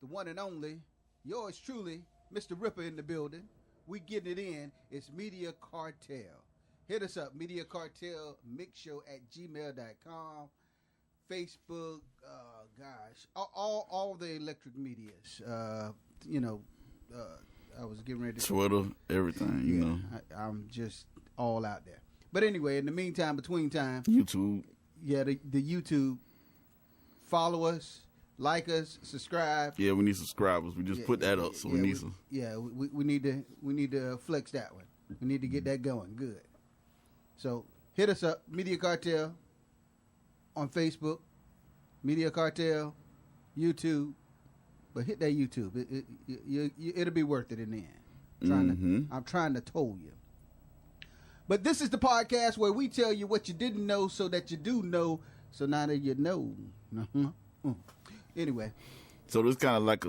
the one and only, yours truly, Mr. Ripper in the building. We getting it in. It's Media Cartel. Hit us up, mediacartelmixshow at gmail.com. Facebook, all the electric medias. I was getting ready to Twitter, everything, you know. I'm just all out there. But anyway, in the meantime, between time, YouTube. Yeah, the YouTube. Follow us, like us, subscribe. Yeah, we need subscribers. We just put that up, so we need some. Yeah, we need to flex that one. We need to get that going. Good. So hit us up, Media Cartel on Facebook, Media Cartel, YouTube. But hit that YouTube. It'll be worth it in the end. I'm trying to toll you. But this is the podcast where we tell you what you didn't know so that you do know. So now that you know. Anyway. So this kind of like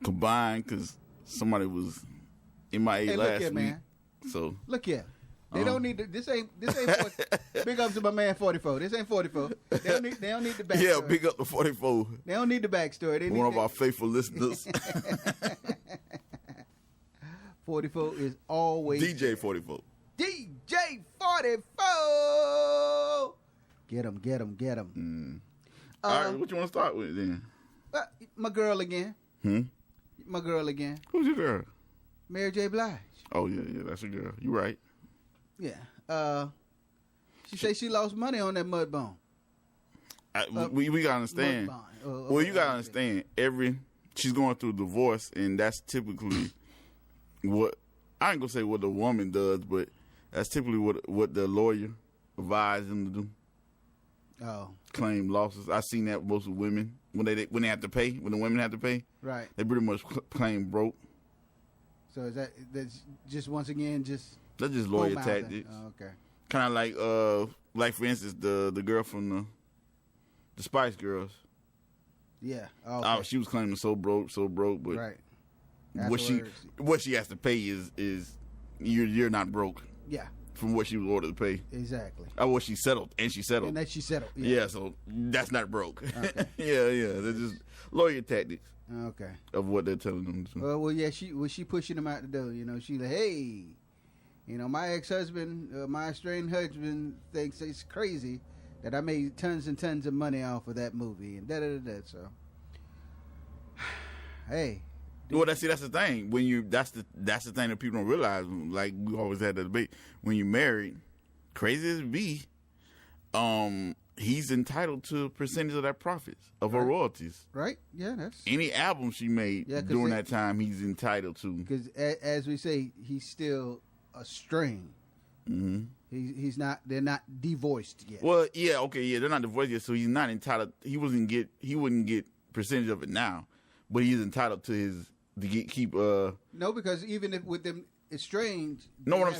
combined, because somebody was in my last week. Man. So look here. They don't need this ain't 40, big up to my man 44. This ain't 44. They don't need the backstory. Yeah, big up to 44. They don't need the backstory. They One of our faithful listeners. 44 is always DJ 44. DJ 44. Get him. All right, what you want to start with then? My girl again. My girl again. Who's your girl? Mary J. Blige. Oh, yeah, that's your girl. You right. Yeah. She say she lost money on that mud bone. We got to understand. You got to understand. She's going through a divorce, and that's typically what, I ain't going to say what the woman does, but that's typically what the lawyer advised them to do. Oh. Claim losses. I've seen that with most of women. When they have to pay, when the women have to pay, right? They pretty much claim broke. So that's just once again that's just lawyer tactics. Oh, okay. Kind of like for instance the girl from the Spice Girls. Yeah. Okay. She was claiming so broke, but right. What she has to pay is you're not broke. Yeah. From what she was ordered to pay. Exactly. What she settled. And that she settled. Yeah, so that's not broke. Okay. yeah. They're just lawyer tactics. Okay. Of what they're telling them to. Well, yeah, she pushing them out the door. You know, she like, hey, my ex-husband, my estranged husband thinks it's crazy that I made tons and tons of money off of that movie and da-da-da-da. So, hey. Well, that's the thing. That's the thing that people don't realize. Like we always had that debate. When you're married, crazy as it be, he's entitled to a percentage of that profits of her royalties. Right? Yeah, that's any album she made during that time. He's entitled to, because as we say, he's still a string. Mm-hmm. He's not. They're not divorced yet. Well, yeah, okay, yeah, they're not divorced yet, so he's not entitled. He wouldn't get percentage of it now, but he's entitled to keep. No, because even if with them estranged. What I'm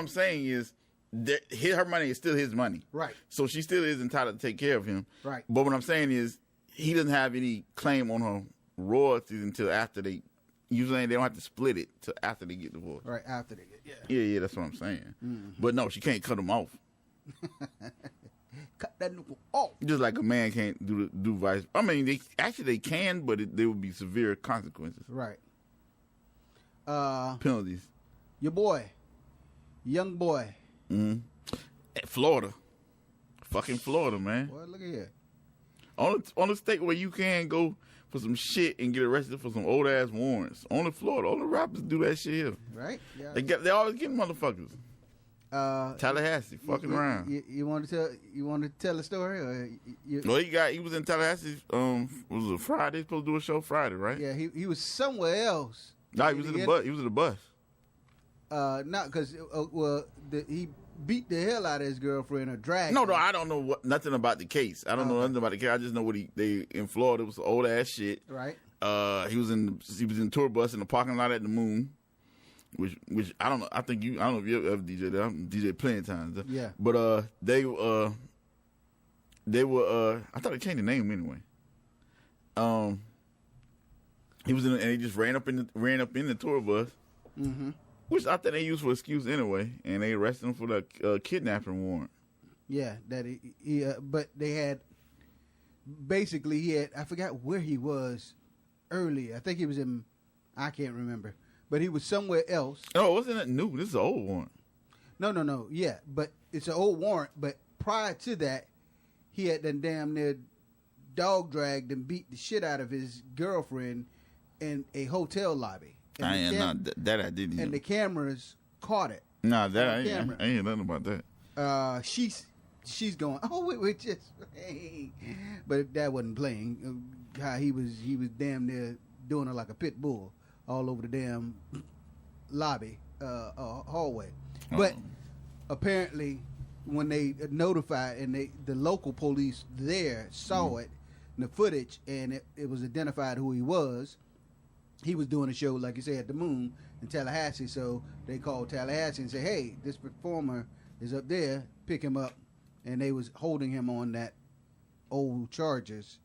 saying is that her money is still his money. Right. So she still is entitled to take care of him. Right. But what I'm saying is he doesn't have any claim on her royalties until after they. Usually they don't have to split it till after they get divorced. Right, after they get, Yeah, that's what I'm saying. Mm-hmm. But no, she can't cut them off. Cut that nigga off. Just like a man can't do vice. I mean, they can, but there would be severe consequences. Right. Penalties. Your boy, young boy. Mm-hmm. At Florida. Fucking Florida, man. Boy, look at here. On the state where you can go for some shit and get arrested for some old ass warrants. Only Florida. All the rappers do that shit here. Right? Yeah. They always getting motherfuckers. Tallahassee, fucking around. You want to tell a story, or well, he was in Tallahassee. Was it Friday? Supposed to do a show Friday, right? Yeah, he was somewhere else. No, he was in the bus. He was in the bus. Not because he beat the hell out of his girlfriend or dragged. No, I don't know nothing about the case. I don't know nothing about the case. I just know they in Florida. It was old ass shit. Right. He was in the tour bus in the parking lot at the Moon, which I don't know. I don't know if you ever DJ there. I'm DJ plenty of times. Yeah. But they were. I thought they changed the name anyway. He was and he just ran up in the tour bus. Mm-hmm. Which I think they used for excuse anyway, and they arrested him for the kidnapping warrant. Yeah, that but they had basically I forgot where he was earlier. I think he was in, I can't remember, but he was somewhere else. Oh, wasn't that new? This is an old warrant. No. Yeah, but it's an old warrant. But prior to that, he had done damn near dog dragged and beat the shit out of his girlfriend in a hotel lobby. That I didn't. And the cameras caught it. Nah, that I ain't nothing about that. She's going, oh, we just, hey. But that wasn't playing. How he was damn near doing it like a pit bull all over the damn lobby, hallway. But apparently, when they notified and the local police there saw it, in the footage, and it was identified who he was doing a show, like you said, at the Moon in Tallahassee. So they called Tallahassee and said, hey, this performer is up there, pick him up. And they was holding him on that old charges,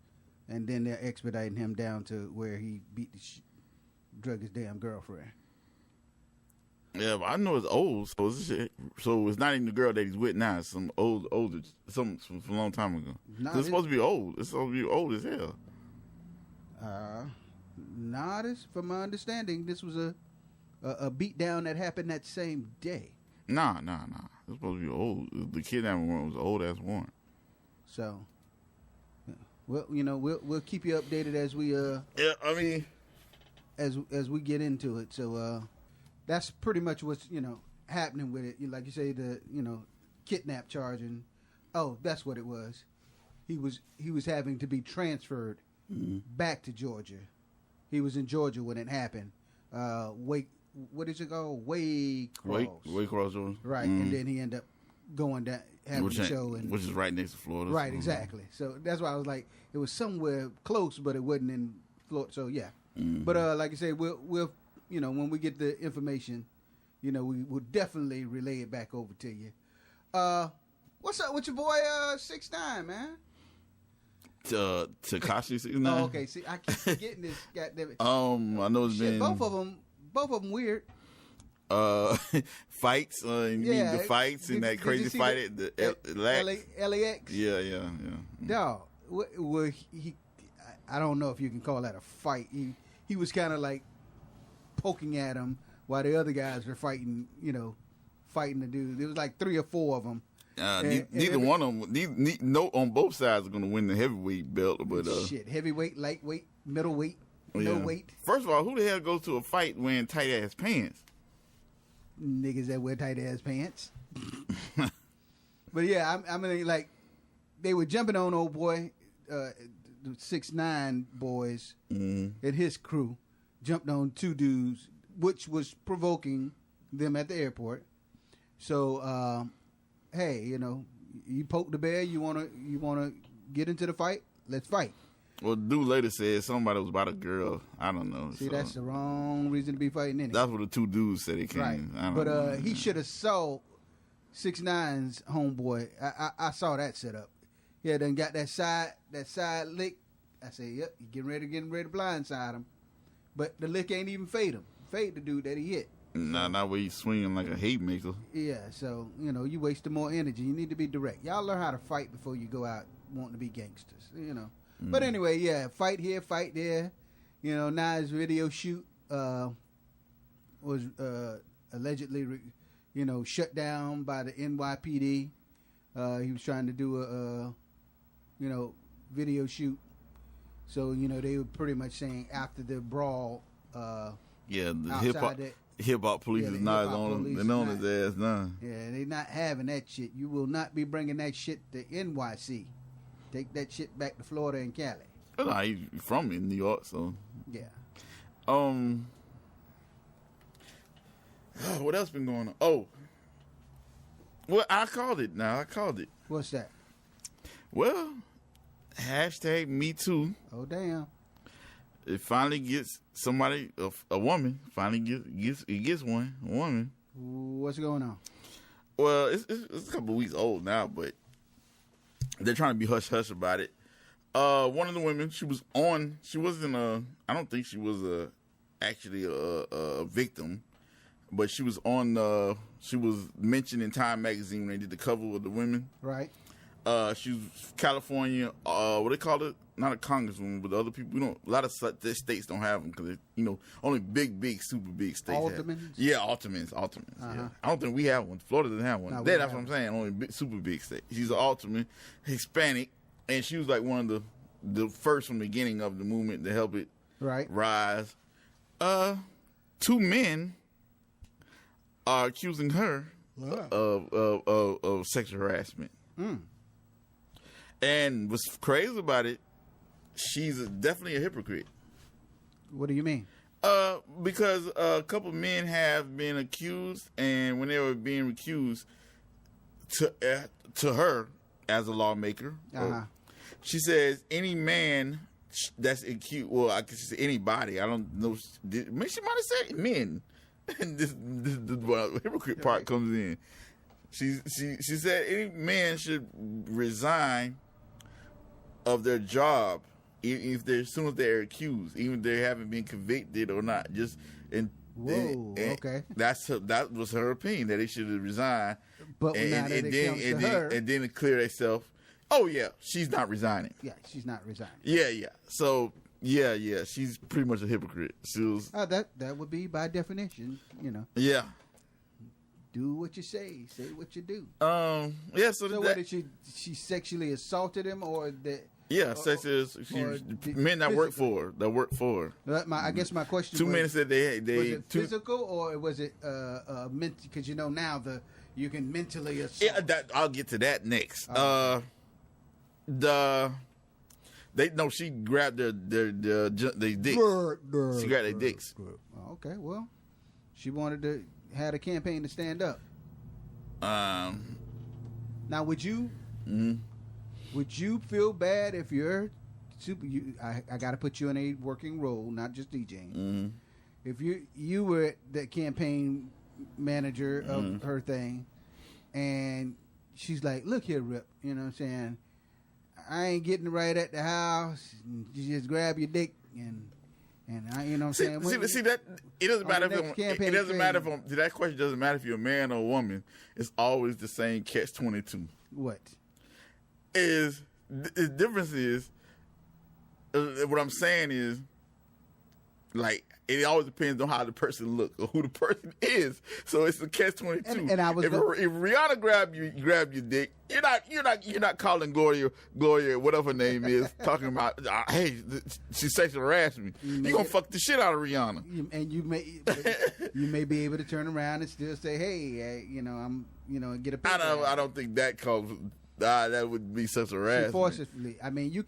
and then they're expediting him down to where he beat drug his damn girlfriend. Yeah, but I know it's old, so it's not even the girl that he's with now. It's some older, some from a long time ago. Nah, it's supposed to be old. It's supposed to be old as hell. This, from my understanding, this was a beat down that happened that same day. Nah. It's supposed to be old. The kidnapping warrant was an old ass warrant. So, well, we'll keep you updated as we as we get into it. So that's pretty much what's happening with it. Like you say, the kidnap charge, and that's what it was. He was having to be transferred back to Georgia. He was in Georgia when it happened. What is it called? Waycross, Georgia. Right, and then he ended up going down, having the show, which is right next to Florida. Right, exactly. So that's why I was like, it was somewhere close, but it wasn't in Florida. So yeah, but like I say, we'll when we get the information, we will definitely relay it back over to you. What's up with your boy 6ix9ine, man? Tekashi 6ix9ine. Oh, okay. See, I keep forgetting this. Goddamn it. I know it's been both of them weird. Fights. The fights and that crazy fight at the LAX. Yeah. Dog. Well, I don't know if you can call that a fight. He was kind of like poking at him while the other guys were fighting. Fighting the dude. There was like 3 or 4 of them. Neither one of them. No, on both sides are going to win the heavyweight belt, but heavyweight, lightweight, middleweight, no weight. First of all, who the hell goes to a fight wearing tight ass pants? Niggas that wear tight ass pants. But yeah, I mean, like they were jumping on old boy, the 6ix9ine boys and his crew jumped on 2 dudes, which was provoking them at the airport. So. Hey, you poke the bear. You wanna get into the fight? Let's fight. Well, dude later said somebody was about a girl. I don't know. See, that's the wrong reason to be fighting anyway. That's what the 2 dudes said it came. Right. But he should have saw 6ix9ine's homeboy. I saw that setup. Yeah, then got that side lick. I said, yep, you getting ready to blindside him. But the lick ain't even fade him. Fade the dude that he hit. Nah, not where you swinging like a haymaker. Yeah, so, you wasting more energy. You need to be direct. Y'all learn how to fight before you go out wanting to be gangsters, But anyway, yeah, fight here, fight there. Now his video shoot was allegedly, shut down by the NYPD. He was trying to do a video shoot. So, they were pretty much saying after the brawl, the hip hop police is not on him. They're on his ass now. Yeah, they not having that shit. You will not be bringing that shit to NYC. Take that shit back to Florida and Cali. Well, he's from New York, so yeah. What else been going on? Oh, well, I called it. What's that? Well, hashtag Me Too. Oh damn. It finally gets somebody, a woman, gets one, a woman. What's going on? Well, it's a couple of weeks old now, but they're trying to be hush-hush about it. One of the women, she wasn't I don't think she was actually a victim, but she was she was mentioned in Time magazine when they did the cover with the women. Right. She was California. What they call it? Not a congresswoman, but the other people. A lot of states don't have them because only big, super big states. Aldermans? Yeah, aldermans. Yeah. I don't think we have one. Florida doesn't have one. No, That's what I'm saying. Only super big state. She's an alderman, Hispanic, and she was like one of the first from the beginning of the movement to help it rise. 2 men are accusing her of sexual harassment. And what's crazy about it, she's definitely a hypocrite. What do you mean? Because a couple men have been accused, and when they were being accused to her as a lawmaker, she says any man that's accused, well, I guess she said anybody. I don't know. She might have said men. And this hypocrite part comes in. She said any man should resign of their job if they're as soon as they're accused, even if they haven't been convicted or not. Okay. That was her opinion, that they should resign. But now that it comes to her, and then it clear themselves. Oh yeah, she's not resigning. Yeah, she's not resigning. Yeah. So yeah, she's pretty much a hypocrite. She was. That would be by definition, Yeah. Do what you say what you do. Yeah. So what did she sexually assaulted him, or that? Yeah, men that work for her. I guess my question. 2 men said they was it physical or was it mental? Because now you can mentally assault. Yeah, I'll get to that next. She grabbed their dicks. She grabbed their dicks. Okay, well, she wanted to had a campaign to stand up. Now, would you feel bad if you're I got to put you in a working role, not just DJing. If you were the campaign manager of her thing, and she's like, "Look here, Rip, you know what I'm saying? I ain't getting right at the house. You just grab your dick and I, you know what I'm saying? See that it doesn't matter that question doesn't matter if you're a man or a woman. It's always the same catch-22. What? The difference is what I'm saying is, like, it always depends on how the person looks or who the person is. So it's a catch-22. And I was if Rihanna grab your dick, you're not calling Gloria, whatever her name is, talking about, hey, she sexually harassed me. You're gonna fuck the shit out of Rihanna. And you may be able to turn around and still say, hey, I'm get a picture. I don't think that that would be such harassment. Forcibly. I mean,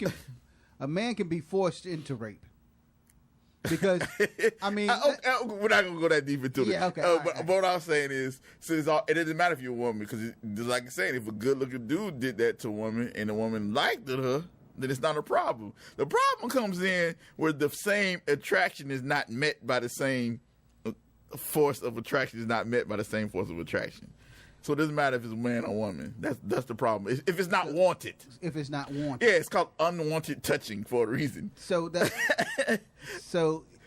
a man can be forced into rape. Because, I mean... we're not going to go that deep into it. Yeah, okay. But what I'm saying is, it doesn't matter if you're a woman, because just like I said, if a good-looking dude did that to a woman and the woman liked her, then it's not a problem. The problem comes in where the same attraction is not met by the same force of attraction is not met by the same force of attraction. So it doesn't matter if it's a man or woman. That's the problem. If it's not wanted. If it's not wanted. Yeah, it's called unwanted touching for a reason. So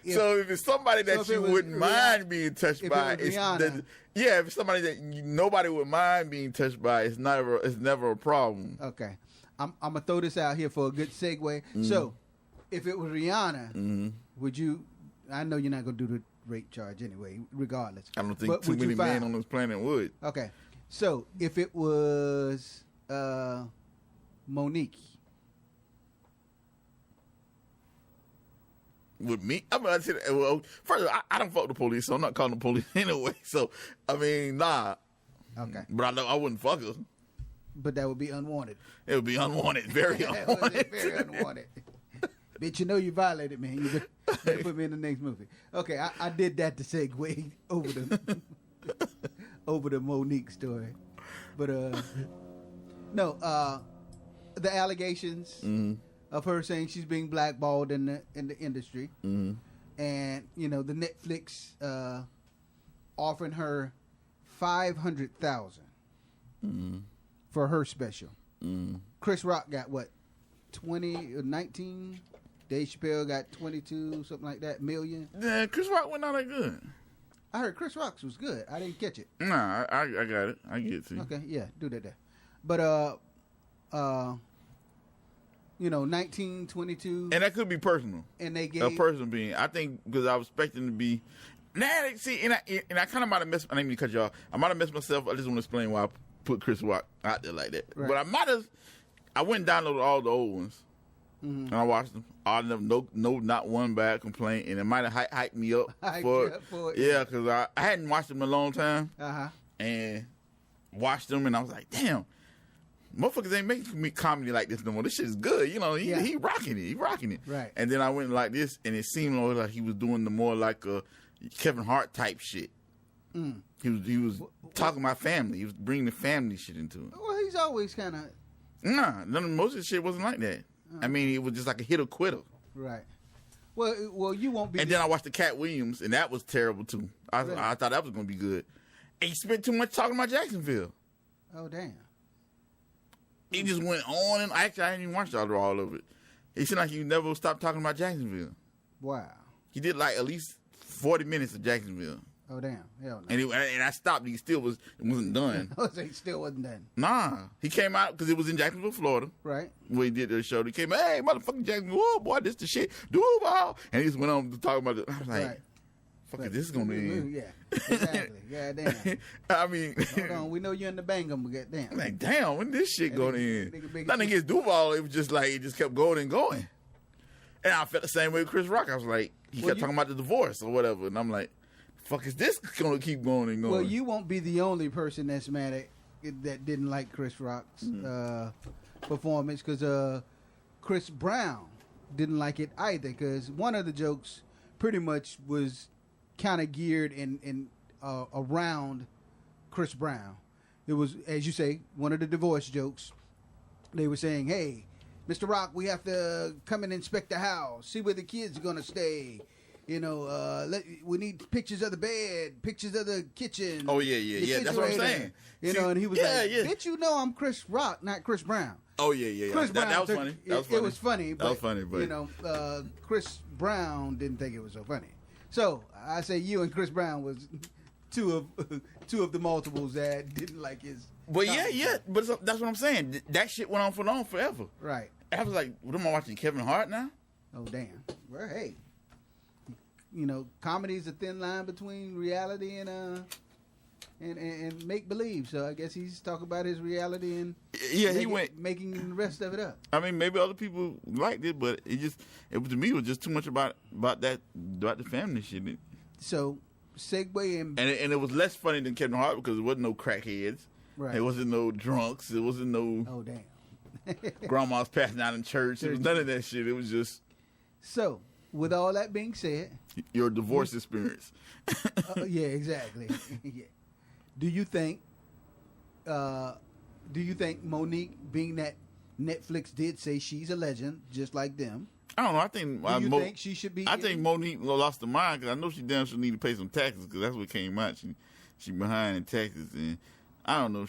if it's somebody that you wouldn't mind being touched by, if it's somebody that nobody would mind being touched by, it's never a problem. Okay, I'm gonna throw this out here for a good segue. Mm-hmm. So, if it was Rihanna, would you? I know you're not gonna do the rape charge anyway, regardless. I don't think too many men on this planet would. Okay, so if it was Monique. With me, I mean, first, I don't fuck the police, so I'm not calling the police anyway. So, I mean, nah. Okay. But I know I wouldn't fuck her. But that would be unwanted. It would be unwanted, very unwanted. Very unwanted. Bitch, you violated me. You better put me in the next movie. Okay, I did that to segue over the Monique story. But, no, the allegations... of her saying she's being blackballed in the industry, and the Netflix offering her $500,000 for her special. Chris Rock got what, 20 or 19? Dave Chappelle got 22, something like that, million. Yeah, Chris Rock went not that good. I heard Chris Rock's was good. I didn't catch it. Nah, I got it. I get it. Okay, yeah, do that there. But 1922. And that could be personal. And they gave a personal being. I think because I was expecting to be. Now, see, and I kind of might have messed. I didn't mean to cut you off. I might have messed myself. I just want to explain why I put Chris Rock out there like that. Right. But I might have. I went and downloaded all the old ones, and I watched them. All of them, no, not one bad complaint, and it might have hyped me up for it. Yeah, because I hadn't watched them in a long time, and watched them, and I was like, damn. Motherfuckers ain't making me comedy like this no more. This shit is good. He rocking it. He rocking it. Right. And then I went like this, and it seemed like he was doing the more like a Kevin Hart type shit. He was talking about family. He was bringing the family shit into it. Well, he's always kind of... Nah, most of the shit wasn't like that. I mean, it was just like a hit or quitter. Right. Well, you won't be... And then I watched the Cat Williams, and that was terrible, too. I thought that was going to be good. And he spent too much talking about Jacksonville. Oh, damn. He just went on, and actually, I didn't even watch all of it. It seemed like he never stopped talking about Jacksonville. Wow. He did like at least 40 minutes of Jacksonville. Oh, damn. Hell no. And I stopped. He still wasn't done. He still wasn't done. Nah. He came out because it was in Jacksonville, Florida. Right. Where he did the show. He came out, hey, motherfucking Jacksonville, oh, boy, this the shit. Duval. And he just went on to talk about it. I was like, fuck it, this is going to end. Yeah, exactly. Goddamn. I mean. Hold on. We know you're in the Bangum, but goddamn. I'm like, damn, when this shit going to end? Nothing against Duval. It was just like, it just kept going and going. And I felt the same way with Chris Rock. I was like, he kept talking about the divorce or whatever. And I'm like, fuck is this going to keep going and going? Well, you won't be the only person that's mad at that didn't like Chris Rock's performance, because Chris Brown didn't like it either, because one of the jokes pretty much was kind of geared in around Chris Brown. It was, as you say, one of the divorce jokes. They were saying, hey, Mr. Rock, we have to come and inspect the house, see where the kids are going to stay. We need pictures of the bed, pictures of the kitchen. Oh, yeah. That's what I'm saying. And he was bitch, I'm Chris Rock, not Chris Brown. Oh, yeah. Chris Brown that was funny. It was funny. That was funny, but... Chris Brown didn't think it was so funny. So, I say you and Chris Brown was two of the multiples that didn't like his... But but that's what I'm saying. That shit went on forever. Right. I was like, what am I watching, Kevin Hart now? Oh, damn. Well, hey. Comedy is a thin line between reality and make believe. So I guess he's talking about his reality and making the rest of it up. I mean, maybe other people liked it, but to me it was just too much about the family shit. So segue and it was less funny than Kevin Hart because there wasn't no crackheads. Right. There wasn't no drunks. There wasn't no oh damn grandmas passing out in church. There was none of that shit. It was just so. With all that being said, your divorce experience. Yeah, exactly. Yeah. Do you think Monique, being that Netflix did say she's a legend, just like them? I don't know. I think. Do you think she should be? I think Monique lost her mind because I know she damn sure need to pay some taxes because that's what came out. She behind in taxes, and I don't know.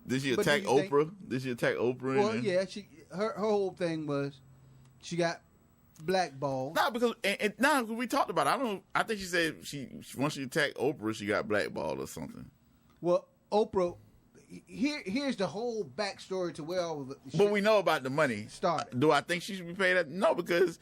Did she attack Oprah? Did she attack Oprah? Well, yeah. Her whole thing was she got blackballed. No, because we talked about it. I think she said once she attacked Oprah, she got blackballed or something. Well, Oprah. Here's the whole backstory to where all of it. But we know about the money started. Do I think she should be paid that? No, because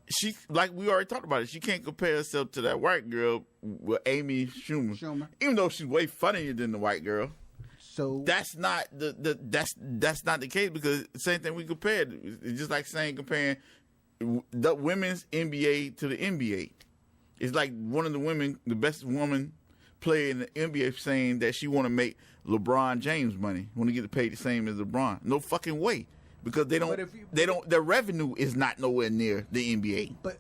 she, like we already talked about it, she can't compare herself to that white girl with Amy Schumer. Even though she's way funnier than the white girl. So that's not that's not the case, because the same thing we compared. It's just like saying comparing the women's NBA to the NBA. It's like one of the women, the best woman player in the NBA, saying that she want to make LeBron James money, want to get paid the same as LeBron. No fucking way, because they don't. Their revenue is not nowhere near the NBA. But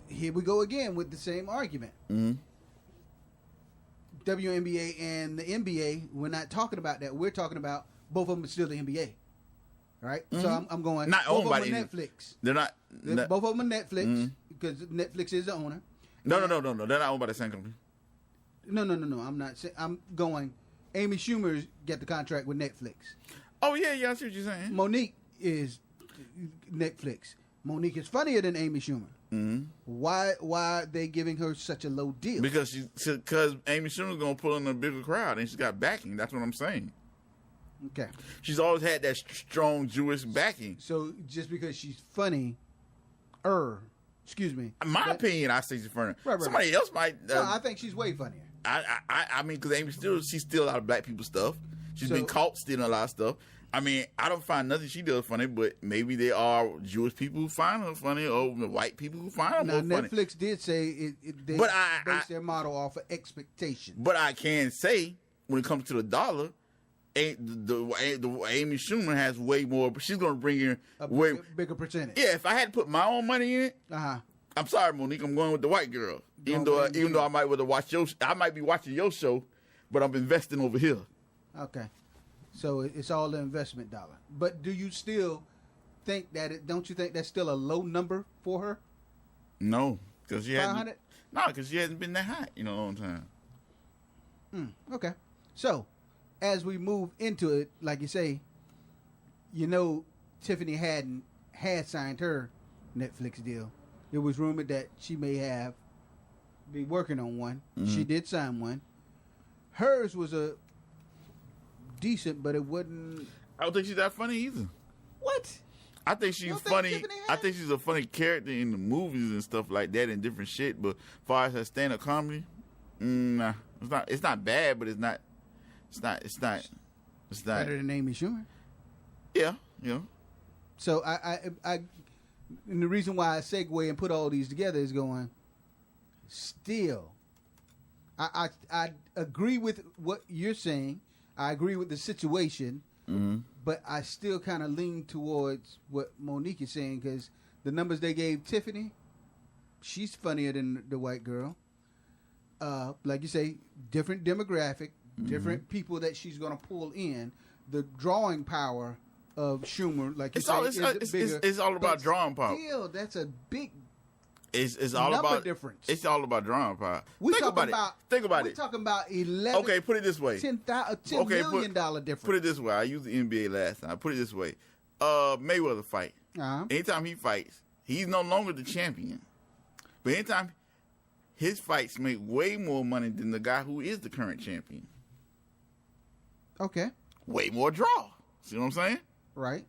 here we go again with the same argument. Mm-hmm. WNBA and the NBA, we're not talking about that. We're talking about both of them are still the NBA. Right? Mm-hmm. So I'm going, not both owned by Netflix. They're not. Both of them are Netflix, because Netflix is the owner. No. They're not owned by the same company. No. I'm not saying. I'm going, Amy Schumer's got the contract with Netflix. Oh, yeah, I see what you're saying. Monique is Netflix. Monique is funnier than Amy Schumer. Mm-hmm. Why are they giving her such a low deal? Because Amy Schumer's going to pull in a bigger crowd, and she's got backing. That's what I'm saying. Okay. She's always had that strong Jewish backing. So just because she's funny, excuse me. In my opinion, I say she's funny. Right, Somebody else might. No, I think she's way funnier. I mean, because she steals a lot of black people stuff. She's been caught stealing a lot of stuff. I mean, I don't find nothing she does funny, but maybe there are Jewish people who find her funny, or white people who find her more funny. Netflix did say they based their model off of expectation. But I can say, when it comes to the dollar, the Amy Schumer has way more. But she's going to bring in a bigger percentage. Yeah, if I had to put my own money in it, I'm sorry, Monique, I'm going with the white girl. Even though I might be watching your show, but I'm investing over here. Okay. So it's all the investment dollar. But do you still think that don't you think that's still a low number for her? No, because she hasn't been that hot in a long time. Okay. So as we move into it, like you say, Tiffany had signed her Netflix deal. It was rumored that she may be working on one. Mm-hmm. She did sign one. Hers was a decent, but it wasn't. I don't think she's that funny either. What? I think she's funny. I think she's a funny character in the movies and stuff like that and different shit. But as far as her stand-up comedy, nah, it's not. It's not bad, but it's not. It's not better than Amy Schumer. Yeah. So I and the reason why I segue and put all these together is going. Still, I agree with what you're saying. I agree with the situation, but I still kind of lean towards what Monique is saying because the numbers they gave Tiffany, she's funnier than the white girl. Like you say, different demographic, different people that she's going to pull in. The drawing power of Schumer, like you say, it's all about drawing power. Still, that's a big. It's all about difference. It's all about drawing power. Think about it. We're talking about 11. Okay, put it this way. $10 million difference. Put it this way. I used the NBA last time. Put it this way. Mayweather fight. Anytime he fights, he's no longer the champion. But anytime his fights make way more money than the guy who is the current champion. Okay. Way more draw. See what I'm saying? Right.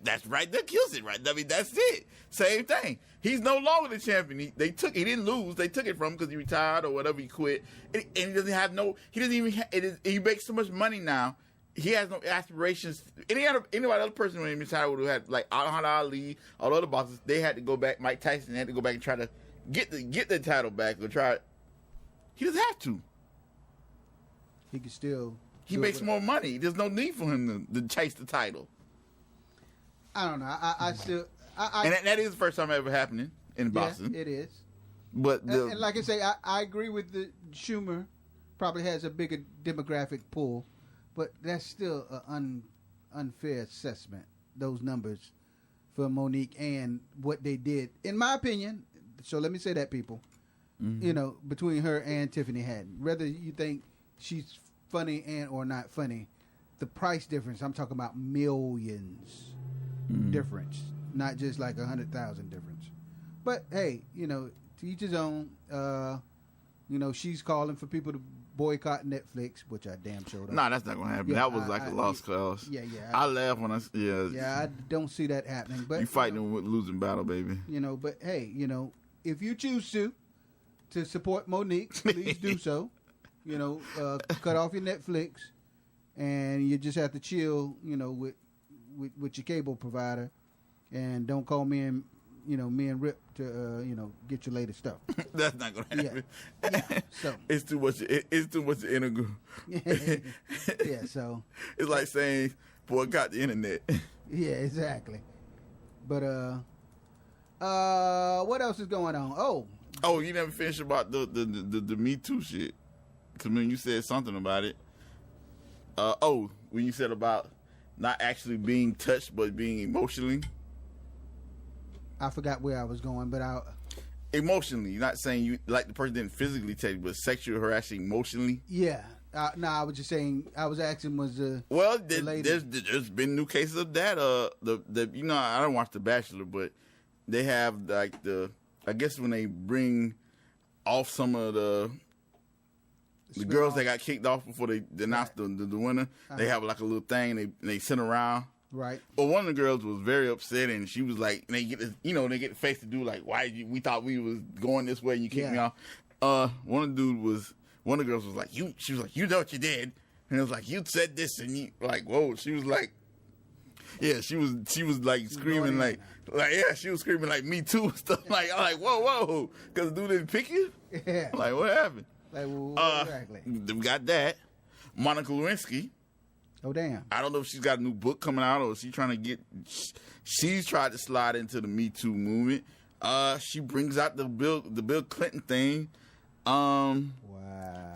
That's right. That kills it, right? I mean, that's it. Same thing. He's no longer the champion. He didn't lose. They took it from him because he retired or whatever. He quit, and he doesn't have no. He doesn't even. He makes so much money now. He has no aspirations. Other person when he retired would have had like Muhammad Ali, all the other boxers. They had to go back. Mike Tyson had to go back and try to get the title back or try. He doesn't have to. He can still. He makes more money. There's no need for him to chase the title. I don't know. I still. And that is the first time ever happening in boxing. It is. But and like I say, I agree with the Schumer. Probably has a bigger demographic pool, but that's still an unfair assessment. Those numbers for Monique and what they did, in my opinion. So let me say that, people. Mm-hmm. Between her and Tiffany Haddish, whether you think she's funny and or not funny, the price difference. I'm talking about millions. Difference, not just like 100,000 difference. But hey, to each his own. She's calling for people to boycott Netflix, which I damn sure don't. Nah, that's not gonna happen. Yeah, that was like a lost cause. Yeah. I laugh when I. I don't see that happening. But you fighting with losing battle, baby. But hey, if you choose to support Monique, please do so. Cut off your Netflix, and you just have to chill. With your cable provider, and don't call me and Rip to get your latest stuff. That's not gonna happen. Yeah. So it's too much. It's too much integral. Yeah. So it's like saying boycott the internet. Yeah, exactly. But what else is going on? Oh, you never finished about the Me Too shit. Because when you said something about it. When you said about not actually being touched, but being emotionally. I forgot where I was going, but emotionally, not saying you like the person didn't physically touch you, but sexually harassing emotionally. Yeah. No, I was just saying. I was asking there's been new cases of that. I don't watch The Bachelor, but they have like I guess when they bring off some of the the girls that got kicked off before they announced the winner, they have like a little thing and they sit around. Right. Well, one of the girls was very upset, and she was like, they get the face to do like, we thought we was going this way and you kicked me off. One of the girls was like, she was like, you know what you did, and it was like, you said this, and you like, whoa. She was like, yeah, she was like screaming like yeah, she was screaming like me too stuff. Like I'm like, whoa, because the dude didn't pick you. Yeah. Like what happened? Like what exactly? We got that. Monica Lewinsky. Oh damn! I don't know if she's got a new book coming out or she's trying to she's tried to slide into the Me Too movement. She brings out the Bill Clinton thing. Wow.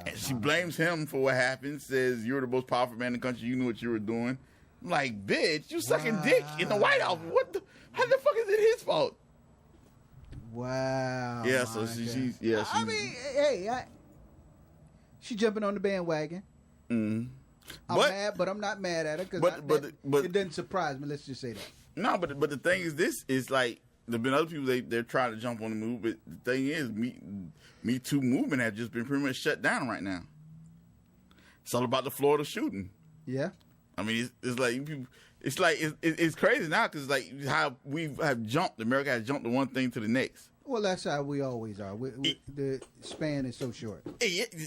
And she blames him for what happened. Says you're the most powerful man in the country. You knew what you were doing. I'm like, bitch, you sucking dick in the White House. How the fuck is it his fault? Wow. Yeah. So she's. I mean, hey, she jumping on the bandwagon. Mm-hmm. I'm mad, but I'm not mad at her because it doesn't surprise me. Let's just say that. No, but the thing is, this is like there've been other people they're trying to jump on the move, but the thing is, Me Too movement has just been pretty much shut down right now. It's all about the Florida shooting. Yeah. I mean, it's like people. It's like it's crazy now because like how America has jumped to one thing to the next. Well, that's how we always are. The span is so short. And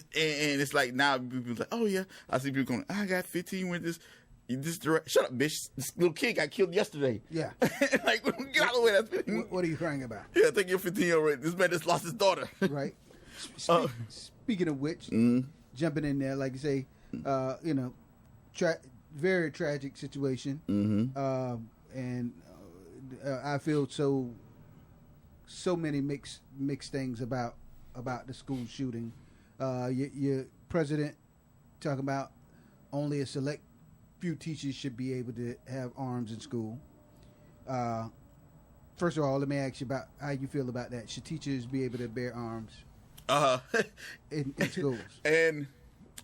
it's like now people like, oh yeah, I see people going, I got 15 with this. Shut up, bitch. This little kid got killed yesterday. Yeah. Like, get out of the way. That's 15. What are you crying about? Yeah, take your 15-year-old. This man just lost his daughter. Right. Speaking of which, jumping in there, like you say, very tragic situation. Mm-hmm. And I feel so many mixed things about the school shooting. Your president talking about only a select few teachers should be able to have arms in school. First of all, let me ask you about how you feel about that. Should teachers be able to bear arms in schools? And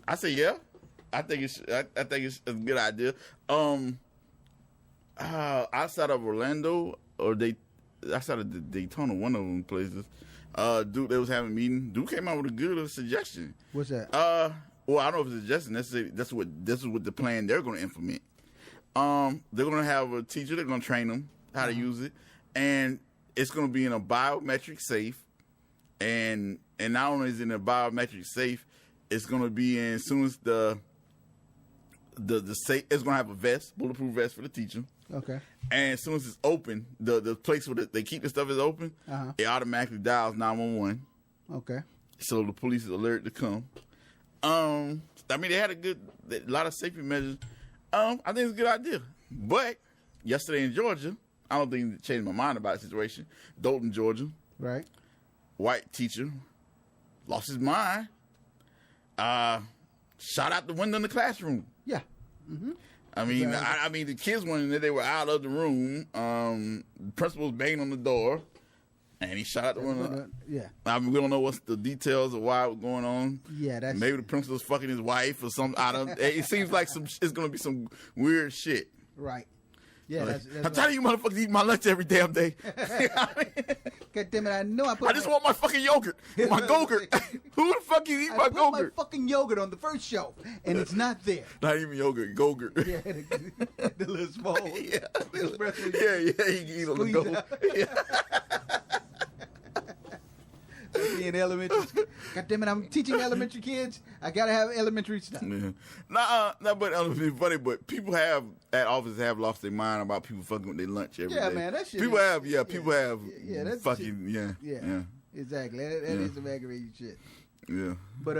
I say yeah. I think it's a good idea. Outside of Orlando outside of Daytona, one of them places, dude, they was having a meeting. Dude came out with a good suggestion. What's that? Well, I don't know if it's a suggestion. This is what the plan they're going to implement. They're going to have a teacher. They're going to train them how to use it, and it's going to be in a biometric safe. And not only is it in a biometric safe, it's going to be in as soon as the safe. It's going to have a vest, bulletproof vest for the teacher. Okay. And as soon as it's open, the place where they keep the stuff is open, it automatically dials 911. Okay. So the police is alerted to come. I mean, they had a lot of safety measures. I think it's a good idea. But yesterday in Georgia, I don't think it changed my mind about the situation. Dalton, Georgia. Right. White teacher lost his mind. Shot out the window in the classroom. Yeah. Mm-hmm. I mean, exactly. I mean, the kids went in there. They were out of the room. The principal was banging on the door, and he shot out the window. Yeah. I mean, we don't know what's the details of why it was going on. Yeah, that's maybe the principal was fucking his wife or something. It seems like it's going to be some weird shit. Right. Yeah, like, that's I'm telling you, motherfuckers eat my lunch every damn day. God damn it! I know I just want my fucking yogurt, my Go-Gurt. Who the fuck is eating my Go-Gurt? I put my fucking yogurt on the first shelf, and it's not there. Not even yogurt, Go-Gurt. Yeah, the little small. Yeah, you can eat on the go. Yeah. In elementary school. God damn it, I'm teaching elementary kids. I gotta have elementary stuff. Yeah. But it's funny, but people at offices have lost their mind about people fucking with their lunch every day. Yeah, man, that shit. People have that's fucking, yeah. Exactly. That is some aggravating shit. Yeah. But,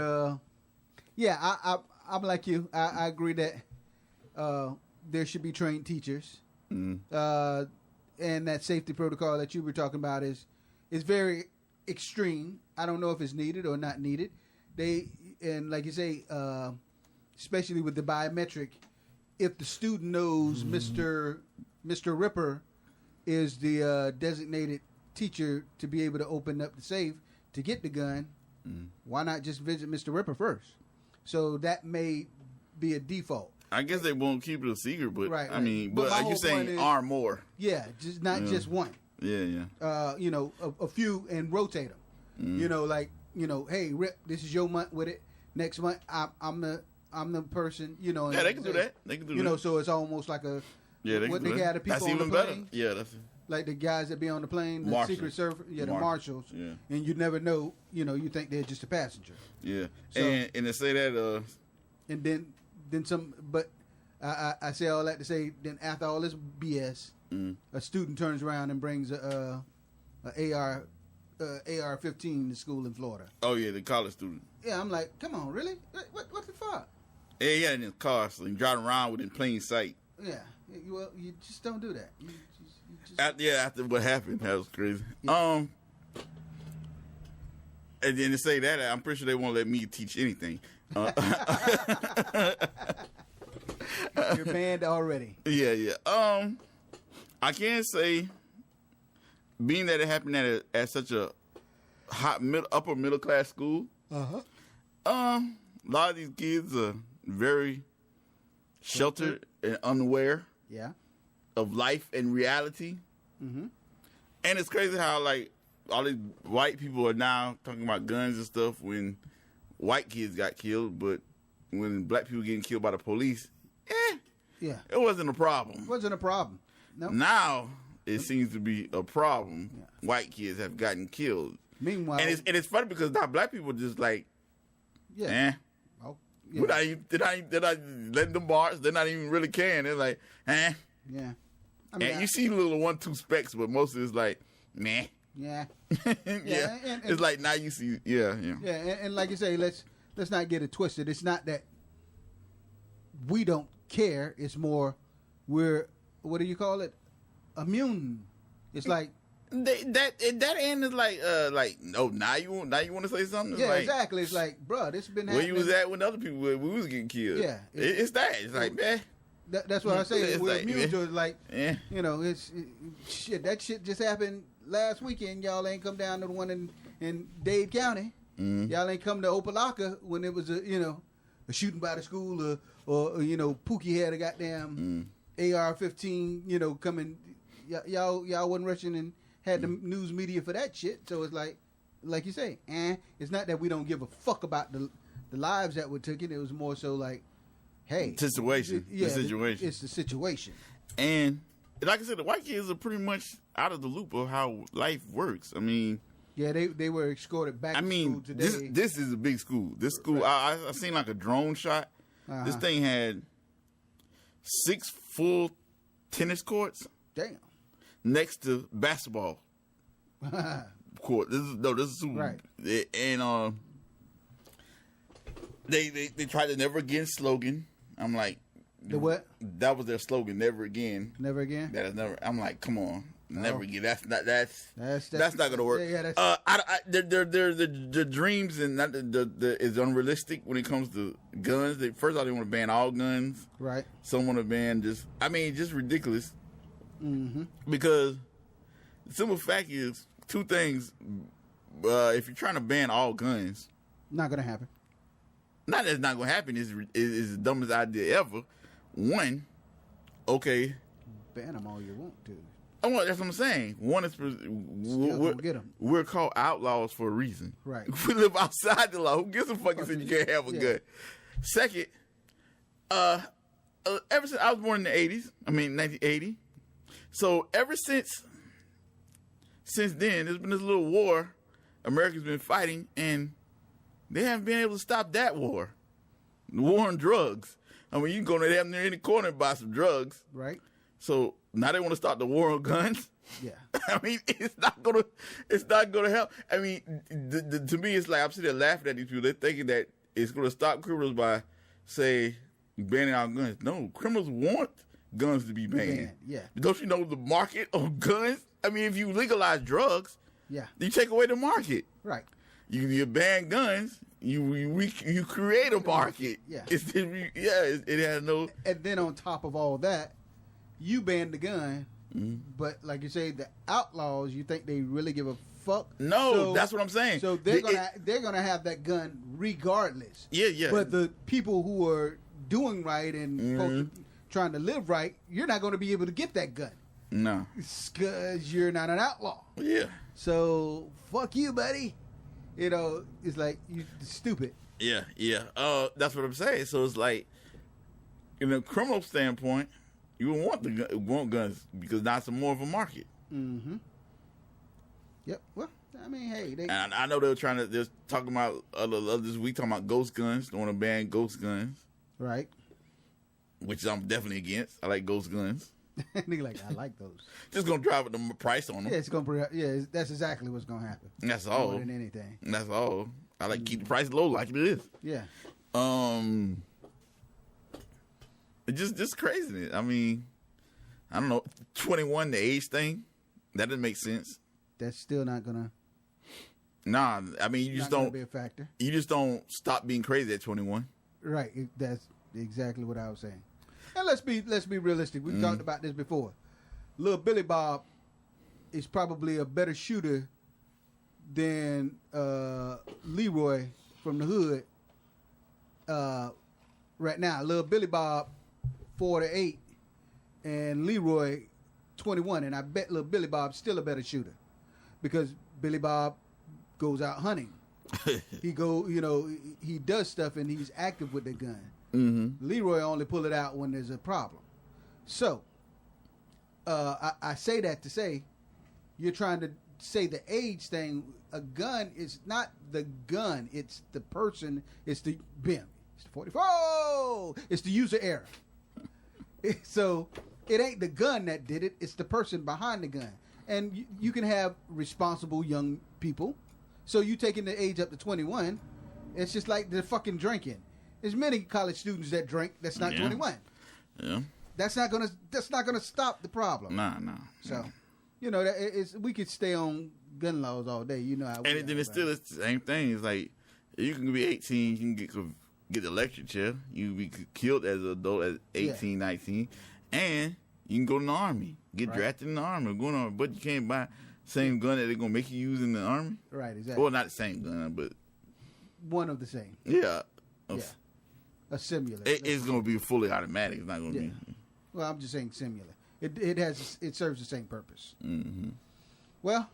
I'm like you. I agree that there should be trained teachers. Mm. And that safety protocol that you were talking about is very extreme. I don't know if it's needed or not needed. And like you say, especially with the biometric, if the student knows Mr. Ripper is the designated teacher to be able to open up the safe to get the gun, why not just visit Mr. Ripper first? So that may be a default. I guess they won't keep it a secret, but right. I mean, but like you're saying, arm more. Yeah, just not just one. Yeah. A few and rotate them. Hey, Rip, this is your month with it. Next month, I'm the person, you know. Yeah, they can do that. They can do that. You know, so it's almost like a yeah. They can do that. got the people that's on even the better. plane. Yeah, that's like the guys that be on the plane, the Marshals. Secret Service, the marshals. Yeah. And you never know, you know, you think they're just a passenger. Yeah, So, and to say that, and then some. But I say all that to say, then after all this BS, a student turns around and brings a AR-15 to school in Florida. Oh yeah, the college student. Yeah, I'm like, come on, really? What the fuck? Yeah, he had it in his car, so he driving around with it in plain sight. Yeah, well, you just don't do that. You just After what happened, that was crazy. Yeah. And then to say that, I'm pretty sure they won't let me teach anything. You're banned already. Yeah. I can't say, being that it happened at such a hot upper middle class school. A lot of these kids are very sheltered and unaware. Yeah. Of life and reality. Mm-hmm. And it's crazy how like all these white people are now talking about guns and stuff when white kids got killed, but when black people getting killed by the police, yeah, it wasn't a problem. It wasn't a problem. No. Now it seems to be a problem. Yeah. White kids have gotten killed. Meanwhile, and it's funny because now black people just like, yeah. Oh, yeah. They're not letting them march. They're not even really caring. They're like, Yeah. I mean, and you see little 1-2 specks, but most of it's like, meh. Yeah. Yeah. And it's like now you see, yeah. Yeah, and like you say, let's not get it twisted. It's not that we don't care. It's more we're, what do you call it? Immune. It's like that end is like no, now you want to say something? It's like, exactly. It's like, bro, this has been happening. Where you was at when other people we was getting killed. Yeah, it's that. It's like, man. That's what I say. It's we're like, immune to it. Like, you know, shit. That shit just happened last weekend. Y'all ain't come down to the one in Dade County. Mm-hmm. Y'all ain't come to Opelika when it was a shooting by the school or Pookie had a goddamn AR-15 coming. Y'all wasn't rushing and had the news media for that shit. So it's like you say, it's not that we don't give a fuck about the lives that were taken. It was more so like, hey, situation. Yeah, the situation. It's the situation. And like I said, the white kids are pretty much out of the loop of how life works. I mean, yeah, they were escorted back to school today. This is a big school. This school, right. I seen like a drone shot. This thing had 6 full tennis courts. Damn. Next to basketball court. This is super. Right. And they tried the never again slogan. I'm like, the what? That was their slogan, never again. Never again? That is never. I'm like, come on. Never again. That's not gonna work. Yeah, their dreams and not is unrealistic when it comes to guns. First of all, they want to ban all guns. Right. Some want to ban just ridiculous. Mm-hmm. Because the simple fact is 2 things. If you're trying to ban all guns, not gonna happen. Not that it's not gonna happen. Is the dumbest idea ever. One, okay, ban them all you want to. That's what I'm saying. One is we're called outlaws for a reason. Right. We live outside the law. Who gives a fuck if you can't have a gun? Second, ever since I was born in the 80s, 1980. So ever since then, there's been this little war America's been fighting, and they haven't been able to stop that war. The war on drugs. You can go to them near any corner and buy some drugs. Right. So now they want to start the war on guns. Yeah. It's not gonna help. To me, it's like I'm sitting there laughing at these people. They're thinking that it's gonna stop criminals by, say, banning our guns. No, criminals want guns to be banned. Yeah. Don't you know the market of guns? If you legalize drugs, you take away the market. Right. You ban guns, you create a market. Yeah. It has no. And then on top of all that, you ban the gun, but like you say, the outlaws, you think they really give a fuck? No, that's what I'm saying. So they're gonna have that gun regardless. Yeah. But the people who are doing right and trying to live right, you're not going to be able to get that gun. No, because you're not an outlaw. Yeah. So fuck you, buddy. It's like you stupid. Yeah. That's what I'm saying. So it's like, in a criminal standpoint, you want guns because that's more of a market. Mm-hmm. Yep. Well, I mean, hey, and I know they're talking about this week, talking about ghost guns. They want to ban ghost guns. Right. Which I'm definitely against. I like ghost guns. Nigga, like, I like those. Just gonna drive the price on them. Yeah, that's exactly what's gonna happen. That's all. More than anything. That's all. I like to keep the price low like it is. Yeah. It's just crazy. I mean, I don't know. 21, the age thing, that doesn't make sense. That's still not gonna. Nah, I mean, you just don't be a factor. You just don't stop being crazy at 21. Right. That's exactly what I was saying. And let's be realistic. We've talked about this before. Little Billy Bob is probably a better shooter than Leroy from the hood. Right now, Little Billy Bob 4-8 and Leroy 21, and I bet Little Billy Bob's still a better shooter because Billy Bob goes out hunting. He does stuff and he's active with the gun. Mm-hmm. Leroy only pull it out when there's a problem. So, I say that to say, you're trying to say the age thing. A gun is not the gun; it's the person. It's the BIM. It's the 44. It's the user error. So it ain't the gun that did it; it's the person behind the gun. And you can have responsible young people. So you taking the age up to 21, it's just like the fucking drinking. There's many college students that drink that's not 21. Yeah. That's not gonna stop the problem. Nah. So, we could stay on gun laws all day. You know how. And then it's still the same thing. It's like you can be 18, you can get the electric chair. You can be killed as an adult at 18, 19, and you can go to the army, get drafted in the army, but you can't buy the same gun that they're gonna make you use in the army. Right. Exactly. Well, not the same gun, but one of the same. Yeah. A similar. It's going to be fully automatic. It's not going to be. Well, I'm just saying similar. It serves the same purpose. Mm-hmm. Well,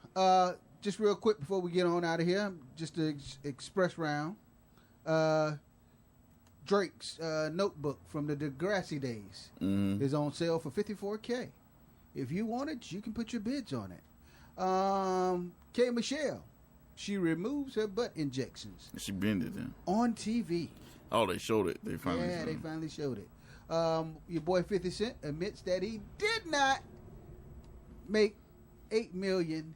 just real quick before we get on out of here, just to express round, Drake's notebook from the Degrassi days is on sale for $54K. If you want it, you can put your bids on it. K. Michelle, she removes her butt injections. She bended them on TV. Oh, they showed it. They finally showed it. Your boy 50 Cent admits that he did not make $8 million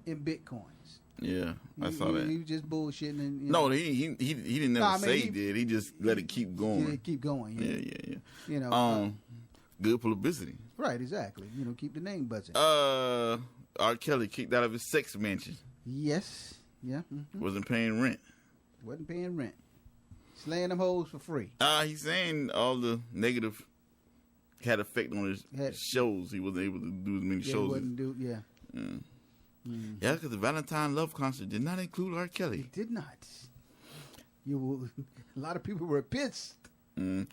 in Bitcoins. Yeah, I saw that. He was just bullshitting. And, no, he didn't never say he did. He just let it keep going. Let it keep going. Yeah. Good publicity. Right, exactly. Keep the name buzzing. R. Kelly kicked out of his sex mansion. Yes. Yeah. Mm-hmm. Wasn't paying rent. Slaying them hoes for free. He's saying all the negative had effect on his shows. He wasn't able to do as many shows. Yeah, because the Valentine Love concert did not include R. Kelly. It did not. A lot of people were pissed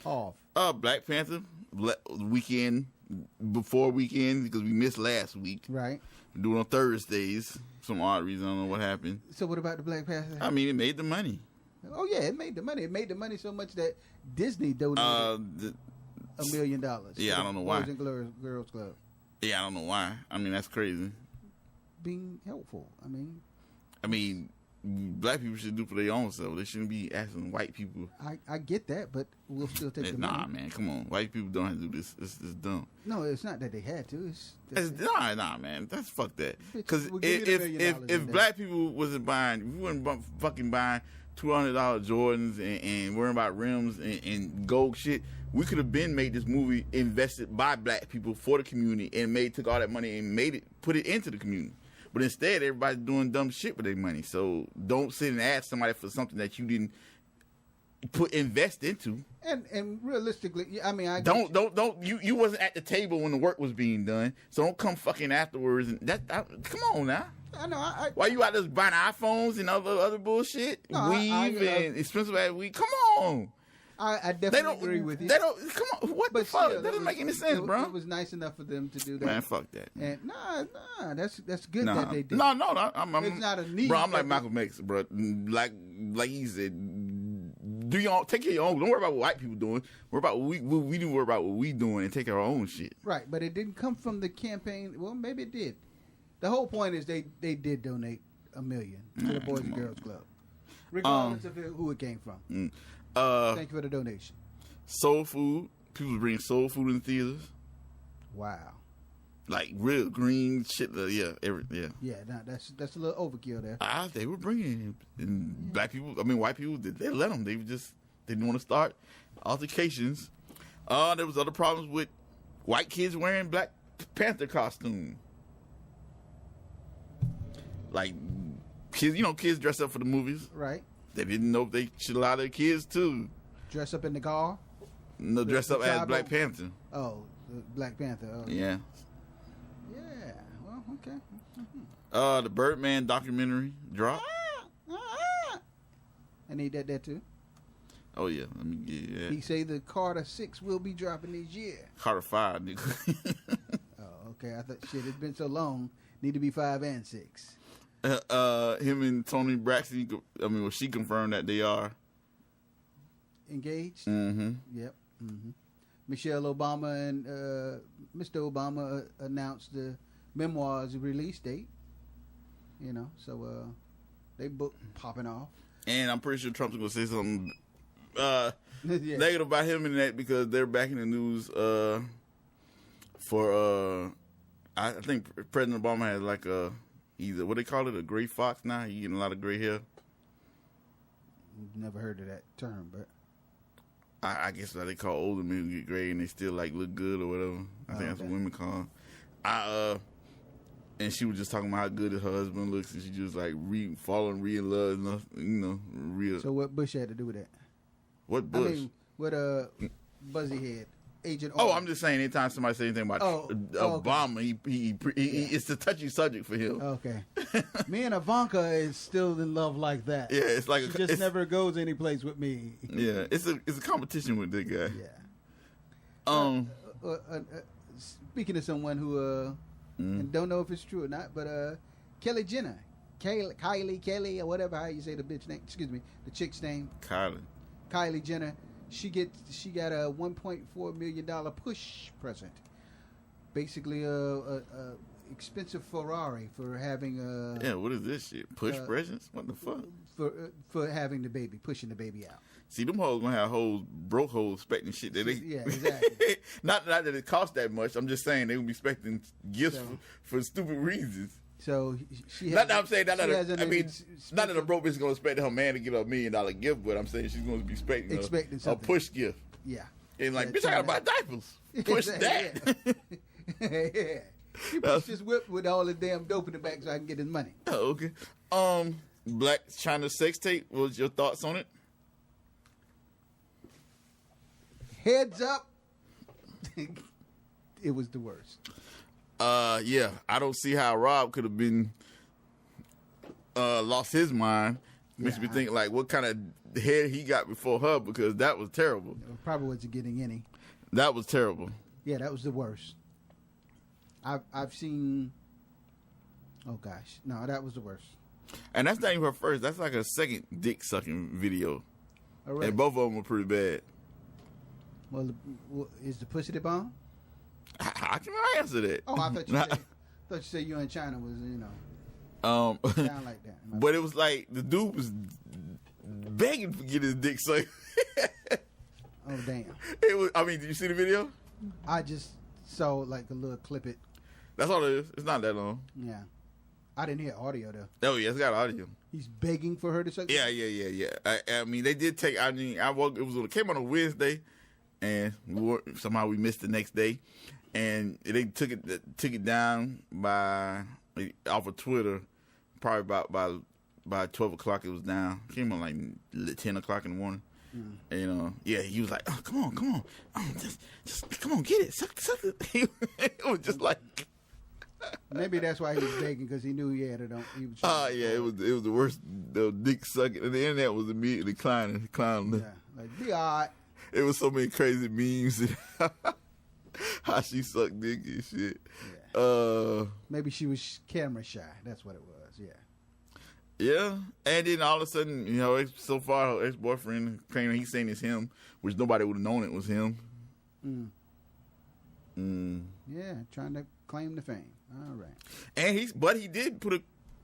off. Black Panther weekend before weekend because we missed last week. Right. We're doing on Thursdays. Some odd reason. I don't know what happened. So what about the Black Panther? I mean, it made the money. Oh yeah, it made the money. It made the money so much that Disney donated $1 million. Yeah, I don't know why. Boys and Girls Club. Yeah, I don't know why. I mean, that's crazy. Being helpful. I mean, black people should do for their own self. They shouldn't be asking white people. I get that, but we'll still take the money. Nah, man, come on. White people don't have to do this. It's dumb. No, it's not that they had to. Nah, man. That's fuck that. Because if black people wasn't buying, if we wasn't fucking buying $200 Jordans and worrying about rims and gold shit, we could have been made this movie invested by black people for the community and took all that money and put it into the community. But instead, everybody's doing dumb shit with their money. So don't sit and ask somebody for something that you didn't invest into. And realistically, I mean, you wasn't at the table when the work was being done. So don't come fucking afterwards. And come on now. I know. Why you out there buying iPhones and other bullshit? No, weave and expensive ass weave. Come on. I definitely agree with you. They don't. Come on. What the fuck? That doesn't make any sense, bro. It was nice enough for them to do that. Man, fuck that. And nah, that's good that they did. No. It's not a need. Bro, I'm like Malcolm X, bro. Like he said, do your own, take care of your own. Don't worry about what white people doing. Worry about what we do. Worry about what we doing and take our own shit. Right, but it didn't come from the campaign. Well, maybe it did. The whole point is they did donate $1 million to the Boys and Girls Club, regardless of who it came from. Thank you for the donation. Soul food. People bring soul food in the theaters. Wow. Like real green shit. Yeah. Nah, that's a little overkill there. They were bringing it. And black people. I mean, white people. They let them. They didn't want to start altercations. There was other problems with white kids wearing Black Panther costume. Like kids, kids dress up for the movies. Right. They didn't know if they should allow their kids to dress up in the gar. No, dress up as Black Panther. Oh, Black Panther. Okay. Yeah. Yeah. Well, okay. Mm-hmm. The Birdman documentary dropped. I need that there too. Oh yeah, let me get that. He say the Carter 6 will be dropping this year. Carter 5, nigga. Oh, okay. I thought shit. It's been so long. Need to be 5 and 6. Him and Toni Braxton. She confirmed that they are engaged. Mm-hmm. Yep. Mm-hmm. Michelle Obama and Mr. Obama announced the memoir's release date. So they book popping off. And I'm pretty sure Trump's gonna say something negative about him in that because they're back in the news for I think President Obama has like either what they call it, a gray fox now. He getting a lot of gray hair. Never heard of that term, but I guess what they call older men who get gray and they still like look good or whatever. I think that's what women call them. And she was just talking about how good her husband looks, and she just like falling in love, real. So what Bush had to do with that? What Bush? I mean, what Buzzy head. Agent. Oh, I'm just saying. Anytime somebody say anything about Obama, okay. It's a touchy subject for him. Okay. Me and Ivanka is still in love like that. Yeah, it's like she just never goes any place with me. Yeah, it's a competition with that guy. Yeah. Speaking of someone who and don't know if it's true or not, but Kelly Jenner, Kylie, or whatever how you say the bitch name. Excuse me, the chick's name. Kylie Jenner. She got a $1.4 million push present. Basically, a expensive Ferrari for having what is this shit? Push presents? What the fuck? For having the baby, pushing the baby out. See, them hoes gonna have broke hoes expecting shit that they. Yeah, exactly. not that it costs that much. I'm just saying they would be expecting gifts for stupid reasons. So she. Not that I'm saying not that a broke bitch is gonna expect her man to get her $1 million gift, but I'm saying she's gonna be expecting a push gift. Yeah. And like, bitch, I gotta buy diapers. Push that. Yeah. He pushed his whip with all the damn dope in the back so I can get his money. Oh, okay. Black China sex tape. What's your thoughts on it? Heads up. It was the worst. Yeah, I don't see how Rob could have been lost his mind. Makes me think like what kind of head he got before her because that was terrible. Probably wasn't getting any. That was terrible. Yeah, that was the worst. I've seen. Oh gosh, no, that was the worst. And that's not even her first. That's like her second dick sucking video. Right. And both of them were pretty bad. Well, is the pussy the bomb? How can I answer that? Oh, I thought you said you in China was sound like that. But it was like the dude was begging to get his dick sucked. Oh damn! It was. I mean, did you see the video? I just saw like a little clip it. That's all it is. It's not that long. Yeah, I didn't hear audio though. Oh yeah, it's got audio. He's begging for her to suck. Yeah. I mean, they did take. I mean, it came on a Wednesday, and somehow we missed the next day, and they took it down off of Twitter, probably by 12 o'clock. It was down. It came on like 10 o'clock in the morning. And he was like, "Oh, come on, just come on, get it, suck it." It was just like. Maybe that's why he was begging because he knew he had it on. It was the worst dick sucking, and the internet was immediately clowning. Yeah, like be alright. It was so many crazy memes and how she sucked dick and shit. Yeah. Maybe she was camera shy. That's what it was. Yeah. Yeah, and then all of a sudden, so far her ex-boyfriend claiming he's saying it's him, which nobody would have known it was him. Yeah, trying to claim the fame. All right. And he did put a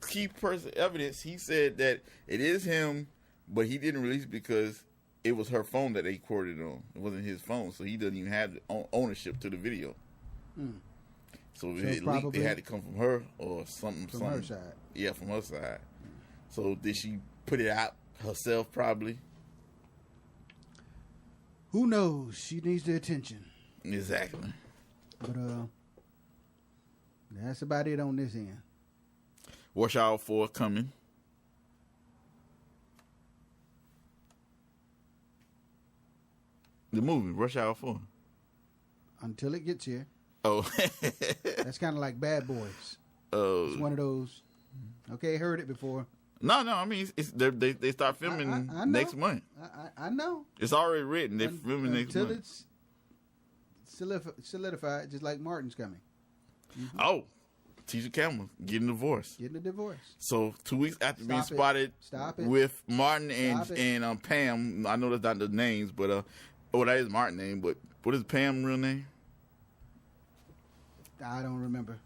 key person evidence. He said that it is him, but he didn't release it because it was her phone that they quoted on. It wasn't his phone, so he doesn't even have the ownership to the video. So it had to come from her or something. From her side. Yeah, from her side. So did she put it out herself? Probably. Who knows? She needs the attention. Exactly. But that's about it on this end. Watch out for coming. The movie, Rush Hour 4. Until it gets here. Oh. That's kind of like Bad Boys. Oh. It's one of those. Okay, heard it before. No. I mean, they start filming next month. I know. It's already written. They're filming next month. Until it's solidified, just like Martin's coming. Mm-hmm. Oh. Tisha Campbell getting a divorce. So 2 weeks after being spotted with Martin and Pam, I know that's not the names, but that is Martin's name, but what is Pam's real name? I don't remember.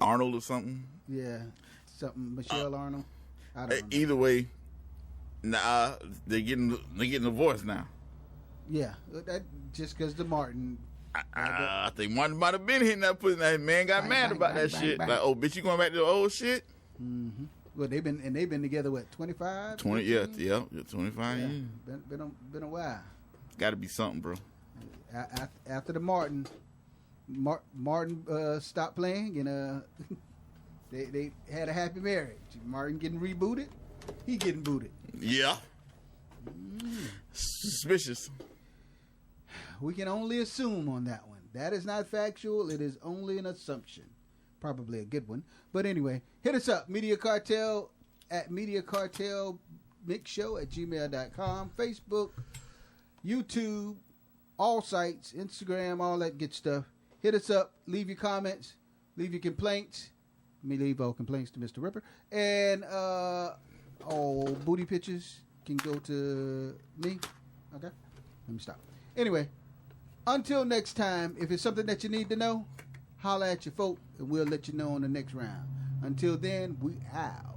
Arnold or something? Yeah, something Michelle Arnold. I don't remember. Either way, they're getting divorced now. Yeah, that just because the Martin. I think Martin might have been hitting that pussy. That man got mad about that shit. Like, oh, bitch, you going back to the old shit? Mm-hmm. Well, they've been together what 25? 20, yeah, 25 years. Been a while. Got to be something, bro. After the Martin stopped playing and they had a happy marriage. Martin getting rebooted, he getting booted. Yeah. Suspicious. We can only assume on that one. That is not factual. It is only an assumption. Probably a good one. But anyway, hit us up. Media Cartel at mediacartelmixshow@gmail.com. Facebook, YouTube, all sites, Instagram, all that good stuff. Hit us up. Leave your comments. Leave your complaints. Let me leave all complaints to Mr. Ripper. And all booty pictures can go to me. Okay? Let me stop. Anyway, until next time, if it's something that you need to know, holler at your folk, and we'll let you know on the next round. Until then, we out.